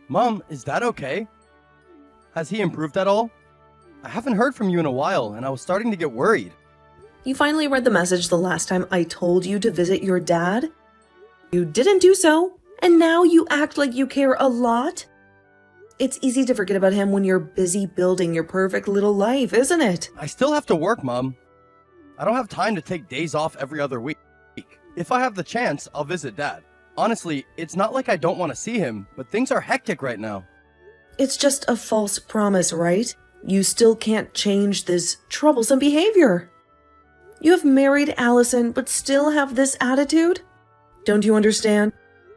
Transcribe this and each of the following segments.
Mom, is Dad okay? Has he improved at all? I haven't heard from you in a while, and I was starting to get worried. You finally read the message the last time I told you to visit your dad? You didn't do so, and now you act like you care a lot? It's easy to forget about him when you're busy building your perfect little life, isn't it? I still have to work, Mom. I don't have time to take days off every other week. If I have the chance, I'll visit Dad. Honestly, it's not like I don't want to see him, but things are hectic right now. It's just a false promise, right? You still can't change this troublesome behavior. You have married Allison, but still have this attitude? Don't you understand?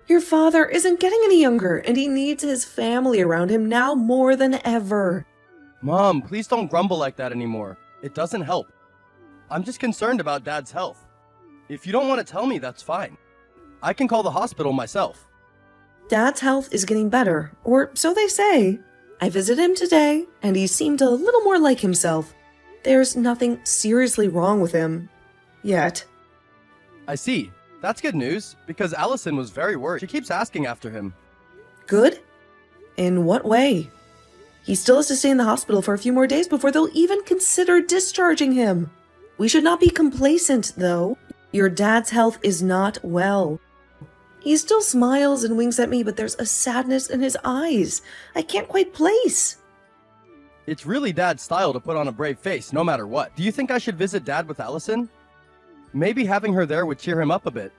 Your father isn't getting any younger, and he needs his family around him now more than ever. Mom, please don't grumble like that anymore. It doesn't help. I'm just concerned about Dad's health. If you don't want to tell me, that's fine. I can call the hospital myself. Dad's health is getting better, or so they say. I visited him today, and he seemed a little more like himself. There's nothing seriously wrong with him. Yet. I see. That's good news, because Allison was very worried. She keeps asking after him. Good? In what way? He still has to stay in the hospital for a few more days before they'll even consider discharging him. We should not be complacent, though. Your dad's health is not well. He still smiles and winks at me, but there's a sadness in his eyes I can't quite place. It's really Dad's style to put on a brave face, no matter what. Do you think I should visit Dad with Allison? Maybe having her there would cheer him up a bit.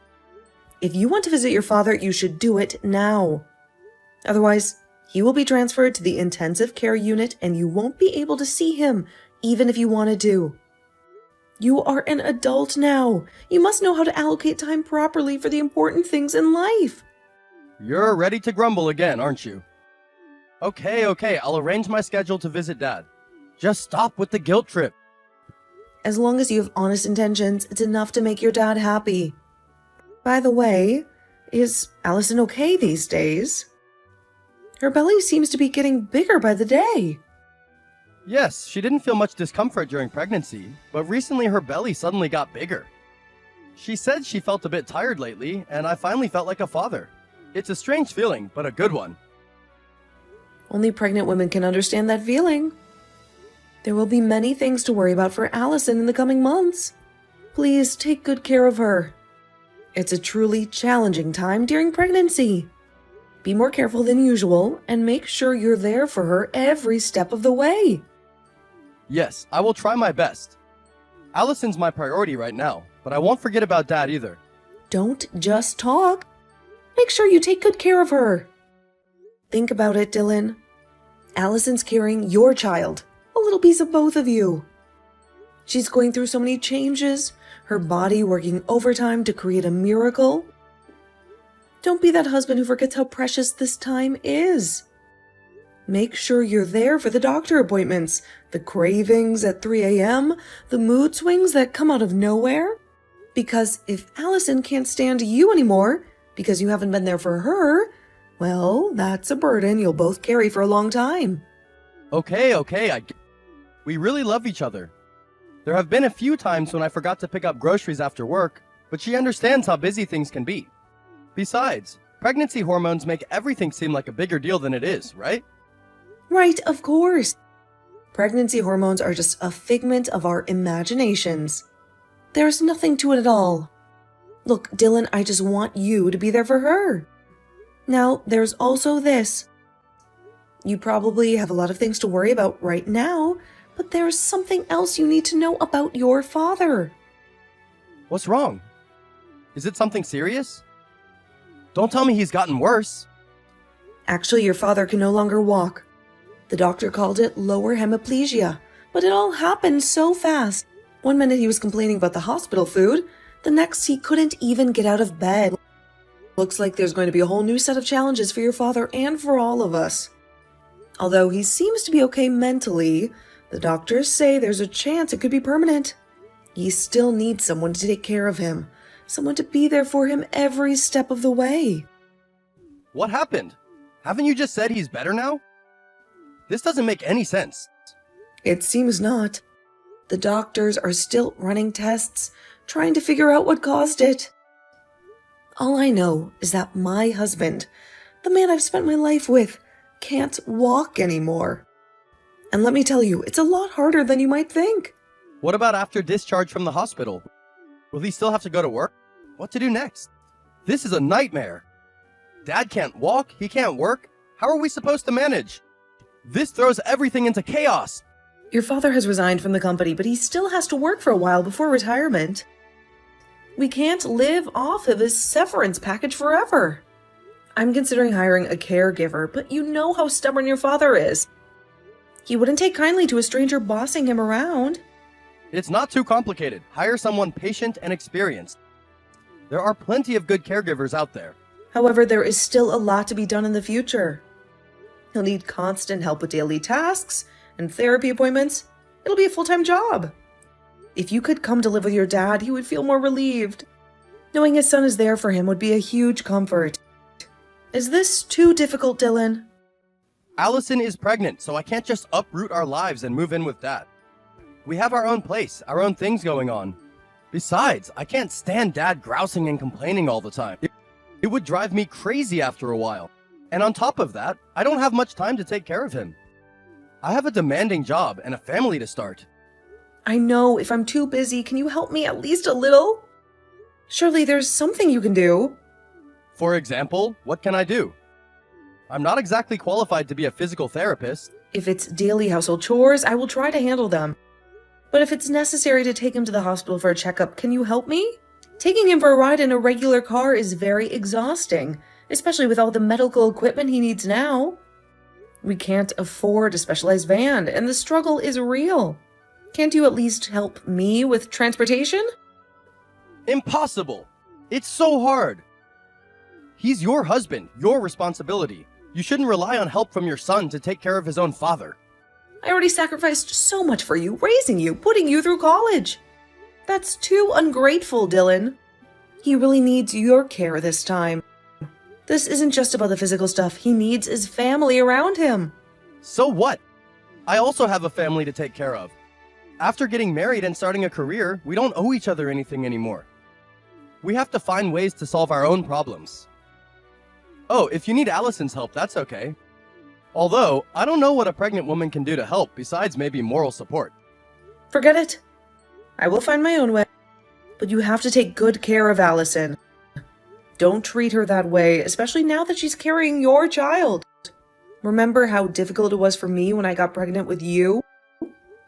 If you want to visit your father, you should do it now. Otherwise, he will be transferred to the intensive care unit and you won't be able to see him, even if you wanted to. You are an adult now. You must know how to allocate time properly for the important things in life. You're ready to grumble again, aren't you? Okay, I'll arrange my schedule to visit Dad. Just stop with the guilt trip. As long as you have honest intentions, it's enough to make your dad happy. By the way, is Allison okay these days? Her belly seems to be getting bigger by the day. Yes, she didn't feel much discomfort during pregnancy, but recently her belly suddenly got bigger. She said she felt a bit tired lately, and I finally felt like a father. It's a strange feeling, but a good one. Only pregnant women can understand that feeling. There will be many things to worry about for Allison in the coming months. Please take good care of her. It's a truly challenging time during pregnancy. Be more careful than usual and make sure you're there for her every step of the way. Yes, I will try my best. Allison's my priority right now, but I won't forget about Dad either. Don't just talk. Make sure you take good care of her. Think about it, Dylan. Allison's carrying your child, a little piece of both of you. She's going through so many changes, her body working overtime to create a miracle. Don't be that husband who forgets how precious this time is. Make sure you're there for the doctor appointments, the cravings at 3 a.m., the mood swings that come out of nowhere. Because if Allison can't stand you anymore, because you haven't been there for her, well, that's a burden you'll both carry for a long time. Okay, we really love each other. There have been a few times when I forgot to pick up groceries after work, but she understands how busy things can be. Besides, pregnancy hormones make everything seem like a bigger deal than it is, right? Right, of course. Pregnancy hormones are just a figment of our imaginations. There's nothing to it at all. Look, Dylan, I just want you to be there for her. Now, there's also this. You probably have a lot of things to worry about right now, but there's something else you need to know about your father. What's wrong? Is it something serious? Don't tell me he's gotten worse. Actually, your father can no longer walk. The doctor called it lower hemiplegia, but it all happened so fast. One minute he was complaining about the hospital food, the next he couldn't even get out of bed. Looks like there's going to be a whole new set of challenges for your father and for all of us. Although he seems to be okay mentally, the doctors say there's a chance it could be permanent. He still needs someone to take care of him, someone to be there for him every step of the way. What happened? Haven't you just said he's better now? This doesn't make any sense. It seems not. The doctors are still running tests, trying to figure out what caused it. All I know is that my husband, the man I've spent my life with, can't walk anymore. And let me tell you, it's a lot harder than you might think. What about after discharge from the hospital? Will he still have to go to work? What to do next? This is a nightmare. Dad can't walk, he can't work. How are we supposed to manage? This throws everything into chaos. Your father has resigned from the company, but he still has to work for a while before retirement. We can't live off of his severance package forever. I'm considering hiring a caregiver, but you know how stubborn your father is. He wouldn't take kindly to a stranger bossing him around. It's not too complicated. Hire someone patient and experienced. There are plenty of good caregivers out there. However, there is still a lot to be done in the future. He'll need constant help with daily tasks and therapy appointments. It'll be a full-time job. If you could come to live with your dad, he would feel more relieved. Knowing his son is there for him would be a huge comfort. Is this too difficult, Dylan? Allison is pregnant, so I can't just uproot our lives and move in with Dad. We have our own place, our own things going on. Besides, I can't stand Dad grousing and complaining all the time. It would drive me crazy after a while. And on top of that, I don't have much time to take care of him. I have a demanding job and a family to start. I know, if I'm too busy, can you help me at least a little? Surely there's something you can do. For example, what can I do? I'm not exactly qualified to be a physical therapist. If it's daily household chores, I will try to handle them. But if it's necessary to take him to the hospital for a checkup, can you help me? Taking him for a ride in a regular car is very exhausting, especially with all the medical equipment he needs now. We can't afford a specialized van, and the struggle is real. Can't you at least help me with transportation? Impossible! It's so hard! He's your husband, your responsibility. You shouldn't rely on help from your son to take care of his own father. I already sacrificed so much for you, raising you, putting you through college. That's too ungrateful, Dylan. He really needs your care this time. This isn't just about the physical stuff. He needs his family around him. So what? I also have a family to take care of. After getting married and starting a career, we don't owe each other anything anymore. We have to find ways to solve our own problems. Oh, if you need Allison's help, that's okay. Although, I don't know what a pregnant woman can do to help besides maybe moral support. Forget it. I will find my own way. But you have to take good care of Allison. Don't treat her that way, especially now that she's carrying your child. Remember how difficult it was for me when I got pregnant with you?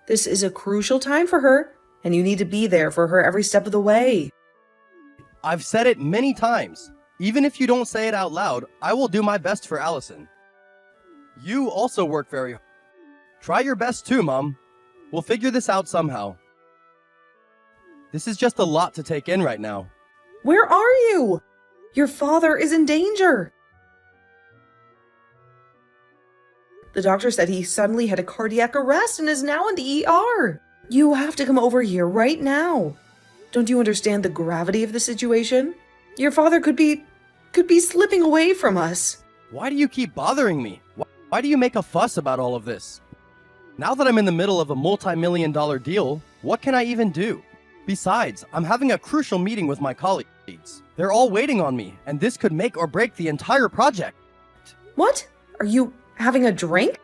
This is a crucial time for her, and you need to be there for her every step of the way. I've said it many times. Even if you don't say it out loud, I will do my best for Allison. You also work very hard. Try your best too, Mom. We'll figure this out somehow. This is just a lot to take in right now. Where are you? Your father is in danger. The doctor said he suddenly had a cardiac arrest and is now in the ER. You have to come over here right now. Don't you understand the gravity of the situation? Your father could be slipping away from us. Why do you keep bothering me? Why do you make a fuss about all of this? Now that I'm in the middle of a multi-million-dollar deal, what can I even do? Besides, I'm having a crucial meeting with my colleagues. They're all waiting on me, and this could make or break the entire project. What? Are you having a drink?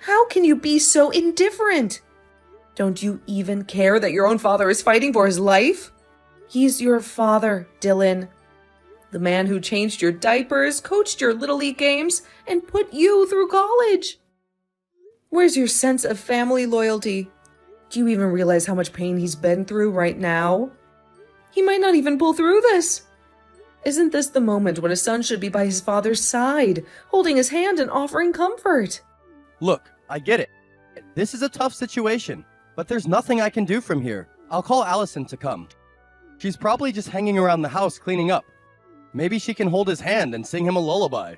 How can you be so indifferent? Don't you even care that your own father is fighting for his life? He's your father, Dylan. The man who changed your diapers, coached your Little League games, and put you through college. Where's your sense of family loyalty? Do you even realize how much pain he's been through right now? He might not even pull through this. Isn't this the moment when a son should be by his father's side, holding his hand and offering comfort? Look, I get it. This is a tough situation, but there's nothing I can do from here. I'll call Allison to come. She's probably just hanging around the house cleaning up. Maybe she can hold his hand and sing him a lullaby.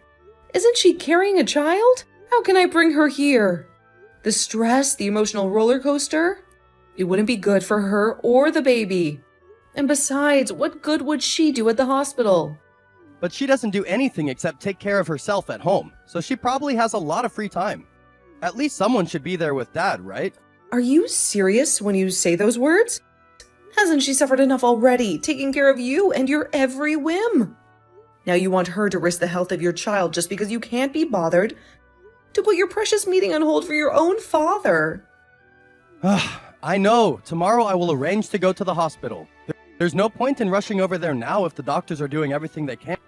Isn't she carrying a child? How can I bring her here? The stress, the emotional roller coaster? It wouldn't be good for her or the baby. And besides, what good would she do at the hospital? But she doesn't do anything except take care of herself at home, so she probably has a lot of free time. At least someone should be there with Dad, right? Are you serious when you say those words? Hasn't she suffered enough already, taking care of you and your every whim? Now you want her to risk the health of your child just because you can't be bothered to put your precious meeting on hold for your own father. I know. Tomorrow I will arrange to go to the hospital. There's no point in rushing over there now if the doctors are doing everything they can.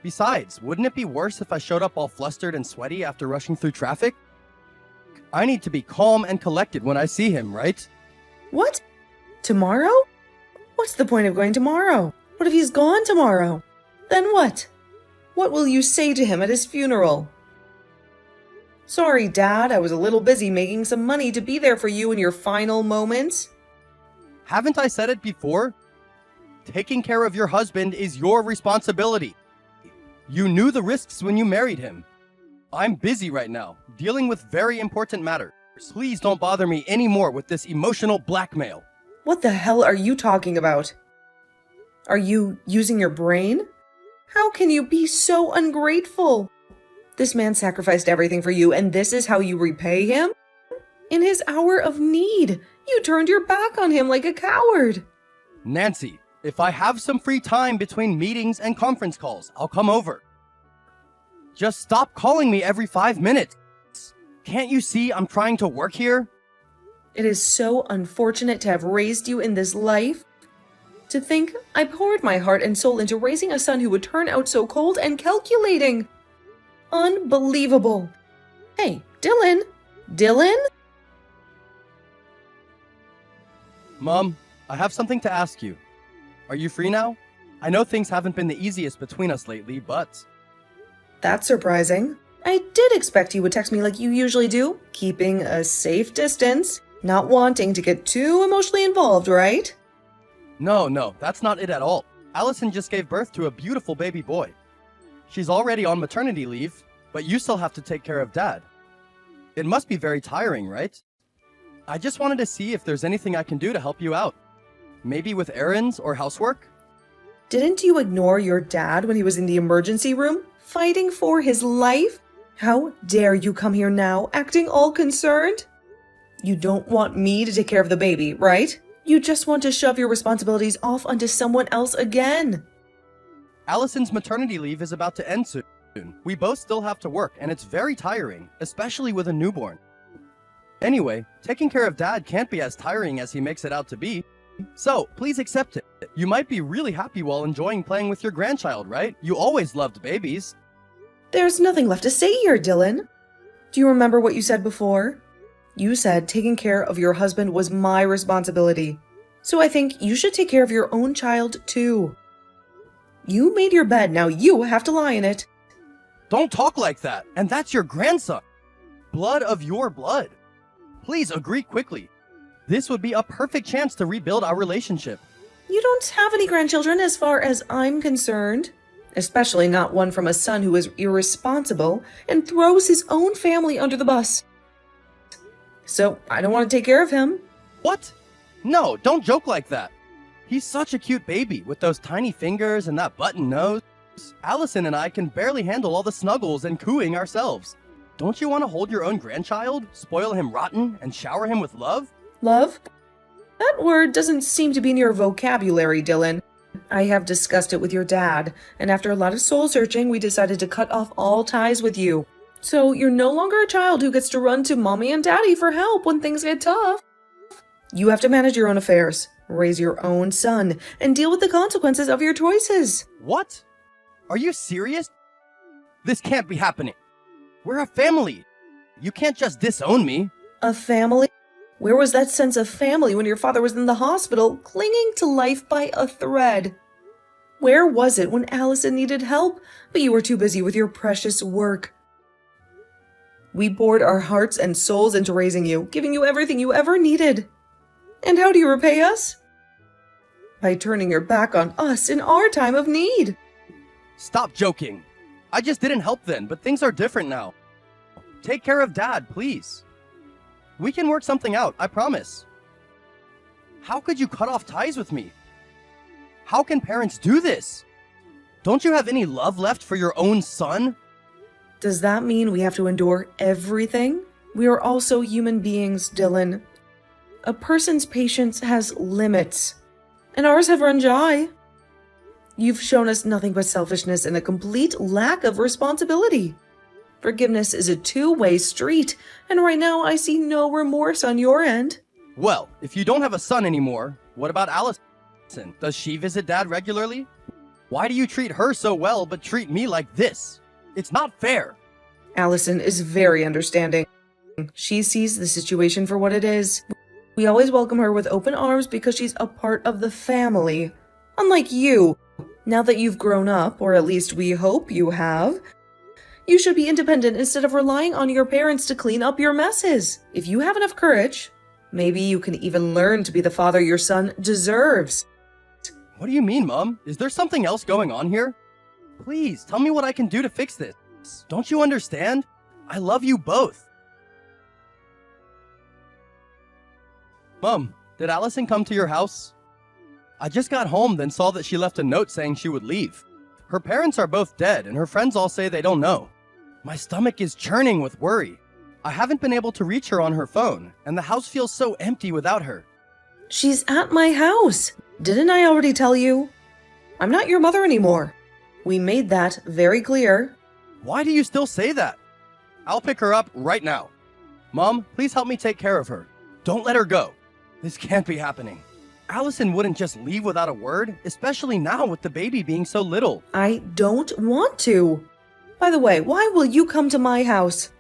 Besides, wouldn't it be worse if I showed up all flustered and sweaty after rushing through traffic? I need to be calm and collected when I see him, right? What? Tomorrow? What's the point of going tomorrow? What if he's gone tomorrow? Then what? What will you say to him at his funeral? Sorry, Dad, I was a little busy making some money to be there for you in your final moments. Haven't I said it before? Taking care of your husband is your responsibility. You knew the risks when you married him. I'm busy right now, dealing with very important matters. Please don't bother me anymore with this emotional blackmail. What the hell are you talking about? Are you using your brain? How can you be so ungrateful? This man sacrificed everything for you, and this is how you repay him? In his hour of need, you turned your back on him like a coward. Nancy, if I have some free time between meetings and conference calls, I'll come over. Just stop calling me every 5 minutes. Can't you see I'm trying to work here? It is so unfortunate to have raised you in this life. To think I poured my heart and soul into raising a son who would turn out so cold and calculating. Unbelievable. Hey, Dylan? Dylan? Mom, I have something to ask you. Are you free now? I know things haven't been the easiest between us lately, but... That's surprising. I did expect you would text me like you usually do, keeping a safe distance, not wanting to get too emotionally involved, right? No, that's not it at all. Allison just gave birth to a beautiful baby boy. She's already on maternity leave, but you still have to take care of Dad. It must be very tiring, right? I just wanted to see if there's anything I can do to help you out. Maybe with errands or housework? Didn't you ignore your dad when he was in the emergency room, fighting for his life? How dare you come here now, acting all concerned? You don't want me to take care of the baby, right? You just want to shove your responsibilities off onto someone else again. Allison's maternity leave is about to end soon. We both still have to work, and it's very tiring, especially with a newborn. Anyway, taking care of Dad can't be as tiring as he makes it out to be. So, please accept it. You might be really happy while enjoying playing with your grandchild, right? You always loved babies. There's nothing left to say here, Dylan. Do you remember what you said before? You said taking care of your husband was my responsibility. So I think you should take care of your own child, too. You made your bed, now you have to lie in it. Don't talk like that, and that's your grandson. Blood of your blood. Please agree quickly. This would be a perfect chance to rebuild our relationship. You don't have any grandchildren as far as I'm concerned. Especially not one from a son who is irresponsible and throws his own family under the bus. So I don't want to take care of him. What? No, don't joke like that. He's such a cute baby with those tiny fingers and that button nose. Allison and I can barely handle all the snuggles and cooing ourselves. Don't you want to hold your own grandchild, spoil him rotten, and shower him with love? Love? That word doesn't seem to be in your vocabulary, Dylan. I have discussed it with your dad, and after a lot of soul searching, we decided to cut off all ties with you. So you're no longer a child who gets to run to mommy and daddy for help when things get tough. You have to manage your own affairs, raise your own son, and deal with the consequences of your choices. What? Are you serious? This can't be happening. We're a family. You can't just disown me. A family? Where was that sense of family when your father was in the hospital, clinging to life by a thread? Where was it when Allison needed help, but you were too busy with your precious work? We poured our hearts and souls into raising you, giving you everything you ever needed. And how do you repay us? By turning your back on us in our time of need. Stop joking. I just didn't help then, but things are different now. Take care of Dad, please. We can work something out, I promise. How could you cut off ties with me? How can parents do this? Don't you have any love left for your own son? Does that mean we have to endure everything? We are also human beings, Dylan. A person's patience has limits, and ours have run dry. You've shown us nothing but selfishness and a complete lack of responsibility. Forgiveness is a two-way street, and right now I see no remorse on your end. Well, if you don't have a son anymore, what about Allison? Does she visit Dad regularly? Why do you treat her so well but treat me like this? It's not fair. Allison is very understanding. She sees the situation for what it is. We always welcome her with open arms because she's a part of the family. Unlike you, now that you've grown up, or at least we hope you have, you should be independent instead of relying on your parents to clean up your messes. If you have enough courage, maybe you can even learn to be the father your son deserves. What do you mean, Mom? Is there something else going on here? Please, tell me what I can do to fix this. Don't you understand? I love you both. Mom, did Allison come to your house? I just got home, then saw that she left a note saying she would leave. Her parents are both dead, and her friends all say they don't know. My stomach is churning with worry. I haven't been able to reach her on her phone, and the house feels so empty without her. She's at my house. Didn't I already tell you? I'm not your mother anymore. We made that very clear. Why do you still say that? I'll pick her up right now. Mom, please help me take care of her. Don't let her go. This can't be happening. Allison wouldn't just leave without a word, especially now with the baby being so little. I don't want to. By the way, why will you come to my house?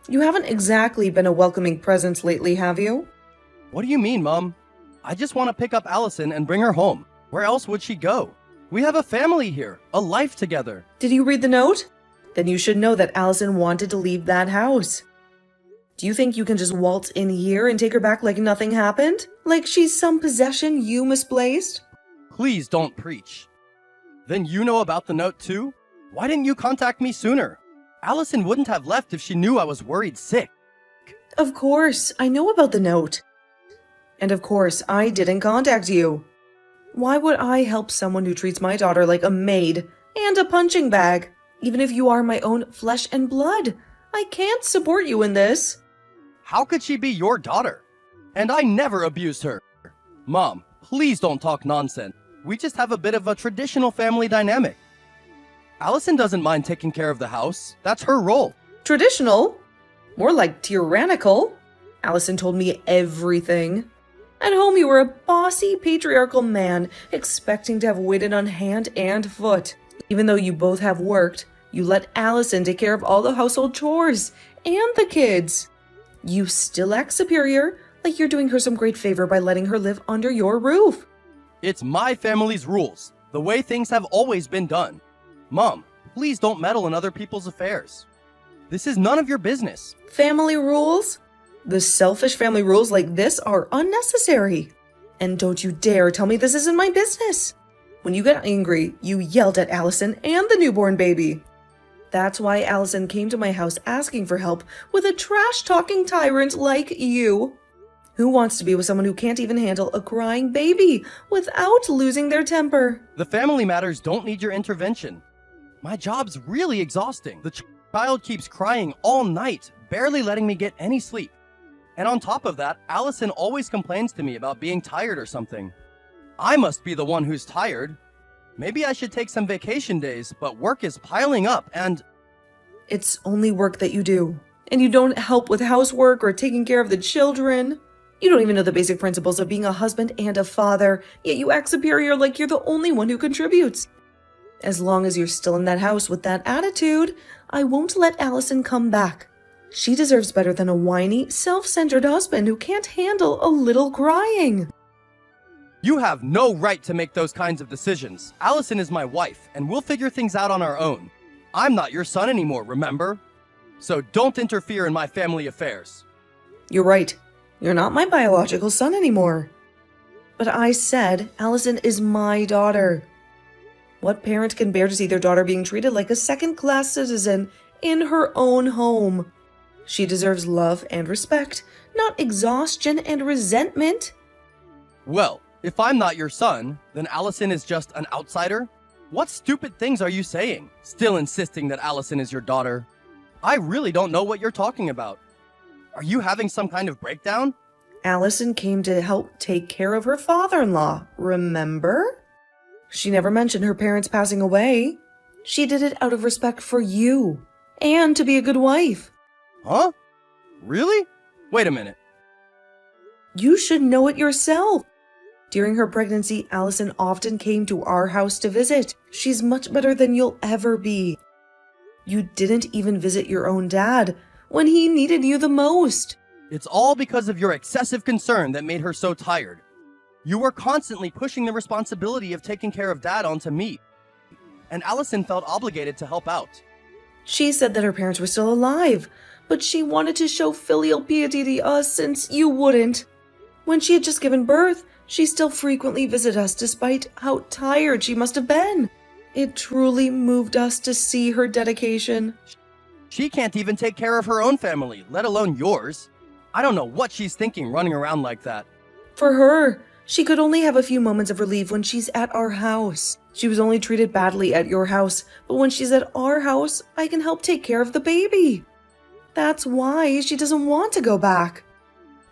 You haven't exactly been a welcoming presence lately, have you? What do you mean, Mom? I just want to pick up Allison and bring her home. Where else would she go? We have a family here, a life together. Did you read the note? Then you should know that Allison wanted to leave that house. Do you think you can just waltz in here and take her back like nothing happened? Like she's some possession you misplaced? Please don't preach. Then you know about the note too? Why didn't you contact me sooner? Allison wouldn't have left if she knew I was worried sick. Of course, I know about the note. And of course, I didn't contact you. Why would I help someone who treats my daughter like a maid and a punching bag? Even if you are my own flesh and blood, I can't support you in this. How could she be your daughter? And I never abused her. Mom, please don't talk nonsense. We just have a bit of a traditional family dynamic. Allison doesn't mind taking care of the house. That's her role. Traditional? More like tyrannical. Allison told me everything. At home, you were a bossy, patriarchal man, expecting to have waited on hand and foot. Even though you both have worked, you let Allison take care of all the household chores and the kids. You still act superior, like you're doing her some great favor by letting her live under your roof. It's my family's rules, the way things have always been done. Mom, please don't meddle in other people's affairs. This is none of your business. Family rules? The selfish family rules like this are unnecessary. And don't you dare tell me this isn't my business. When you get angry, you yelled at Allison and the newborn baby. That's why Allison came to my house asking for help with a trash-talking tyrant like you. Who wants to be with someone who can't even handle a crying baby without losing their temper? The family matters don't need your intervention. My job's really exhausting. The child keeps crying all night, barely letting me get any sleep. And on top of that, Allison always complains to me about being tired or something. I must be the one who's tired. Maybe I should take some vacation days, but work is piling up and... It's only work that you do. And you don't help with housework or taking care of the children. You don't even know the basic principles of being a husband and a father, yet you act superior like you're the only one who contributes. As long as you're still in that house with that attitude, I won't let Allison come back. She deserves better than a whiny, self-centered husband who can't handle a little crying. You have no right to make those kinds of decisions. Allison is my wife, and we'll figure things out on our own. I'm not your son anymore, remember? So don't interfere in my family affairs. You're right. You're not my biological son anymore. But I said Allison is my daughter. What parent can bear to see their daughter being treated like a second-class citizen in her own home? She deserves love and respect, not exhaustion and resentment. Well, if I'm not your son, then Allison is just an outsider? What stupid things are you saying? Still insisting that Allison is your daughter? I really don't know what you're talking about. Are you having some kind of breakdown? Allison came to help take care of her father-in-law, remember? She never mentioned her parents passing away. She did it out of respect for you. and to be a good wife. Huh? Really? Wait a minute. You should know it yourself. During her pregnancy, Allison often came to our house to visit. She's much better than you'll ever be. You didn't even visit your own dad when he needed you the most. It's all because of your excessive concern that made her so tired. You were constantly pushing the responsibility of taking care of Dad onto me, and Allison felt obligated to help out. She said that her parents were still alive, but she wanted to show filial piety to us since you wouldn't. When she had just given birth, she still frequently visited us despite how tired she must have been. It truly moved us to see her dedication. She can't even take care of her own family, let alone yours. I don't know what she's thinking running around like that. For her, she could only have a few moments of relief when she's at our house. She was only treated badly at your house, but when she's at our house, I can help take care of the baby. That's why she doesn't want to go back.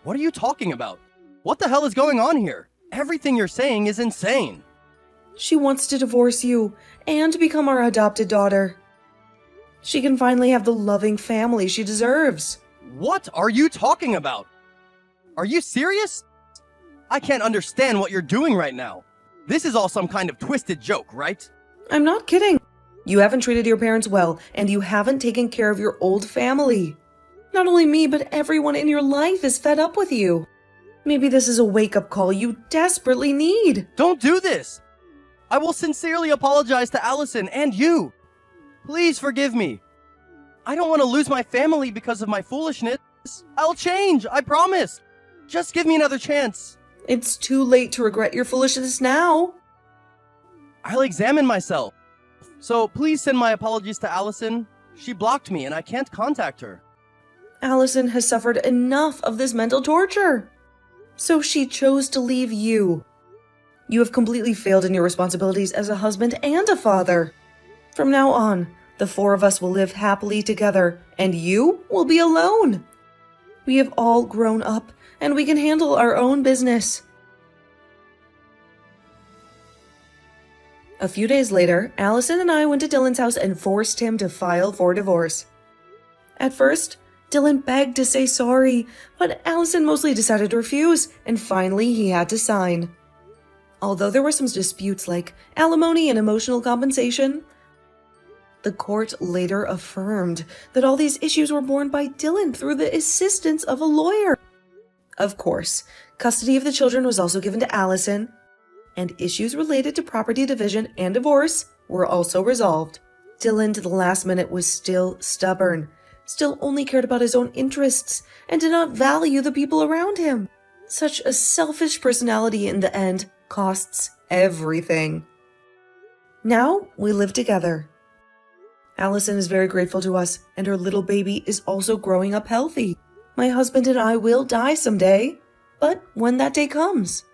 What are you talking about? What the hell is going on here? Everything you're saying is insane. She wants to divorce you and become our adopted daughter. She can finally have the loving family she deserves. What are you talking about? Are you serious? I can't understand what you're doing right now. This is all some kind of twisted joke, right? I'm not kidding. You haven't treated your parents well, and you haven't taken care of your old family. Not only me, but everyone in your life is fed up with you. Maybe this is a wake-up call you desperately need. Don't do this! I will sincerely apologize to Allison and you. Please forgive me. I don't want to lose my family because of my foolishness. I'll change, I promise. Just give me another chance. It's too late to regret your foolishness now. I'll examine myself. So please send my apologies to Allison. She blocked me and I can't contact her. Allison has suffered enough of this mental torture. So she chose to leave you. You have completely failed in your responsibilities as a husband and a father. From now on, the four of us will live happily together, and you will be alone. We have all grown up, and we can handle our own business. A few days later, Allison and I went to Dylan's house and forced him to file for divorce. At first, Dylan begged to say sorry, but Allison mostly decided to refuse, and finally he had to sign. Although there were some disputes like alimony and emotional compensation, the court later affirmed that all these issues were borne by Dylan through the assistance of a lawyer. Of course, custody of the children was also given to Allison, and issues related to property division and divorce were also resolved. Dylan, to the last minute, was still stubborn, still only cared about his own interests, and did not value the people around him. Such a selfish personality in the end costs everything. Now we live together. Allison is very grateful to us, and her little baby is also growing up healthy. My husband and I will die someday, but when that day comes,